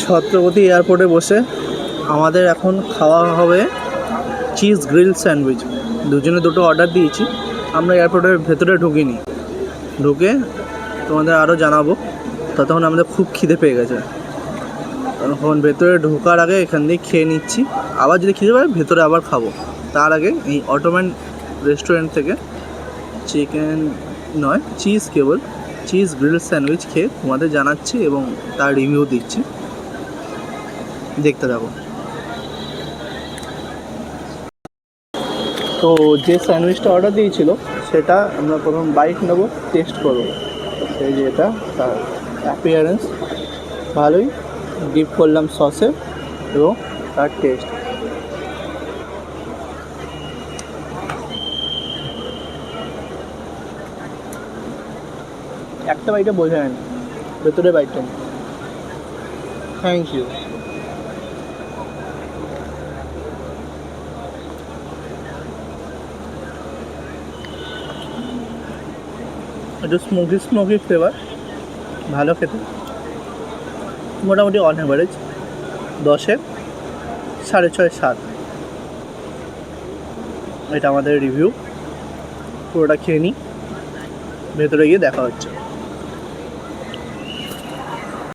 ছত্রপতি এয়ারপোর্টে বসে আমাদের এখন খাওয়া হবে চিজ গ্রিল স্যান্ডউইচ। দুজনে দুটো অর্ডার দিয়েছি। আমরা এয়ারপোর্টের ভেতরে ঢুকিনি, ঢুকে তোমাদের আরও জানাবো। ততক্ষণ আমাদের খুব খিদে পেয়ে গেছে, তখন ভেতরে ঢোকার আগে এখান দিয়ে খেয়ে নিচ্ছি। আবার যদি খিদে পায় ভেতরে আবার খাবো। তার আগে এই অটোম্যান রেস্টুরেন্ট থেকে চিকেন নয়, চিজ গ্রিল স্যান্ডউইচ খেয়ে তোমাদের জানাচ্ছি এবং তার রিভিউ দিচ্ছি। দেখতে থাকো। তো যে স্যান্ডউইচটা অর্ডার দিয়েছিল সেটা আমরা প্রথম বাইট নেবো, টেস্ট করবো। এই যে এটা তার অ্যাপিয়ারেন্স ভালোই, ডিপ করলাম সসে এবং তার টেস্ট। একটা বাইটে বোঝা যায় না, ভেতরে বাইটটা নেই। Thank you. একটু স্মোকি ফ্লেভার, ভালো খেতে। মোটামুটি অন অ্যাভারেজ 10-এ 6.5-7। এটা আমাদের রিভিউ। পুরোটা খেয়ে নিই, ভেতরে গিয়ে দেখা হচ্ছে।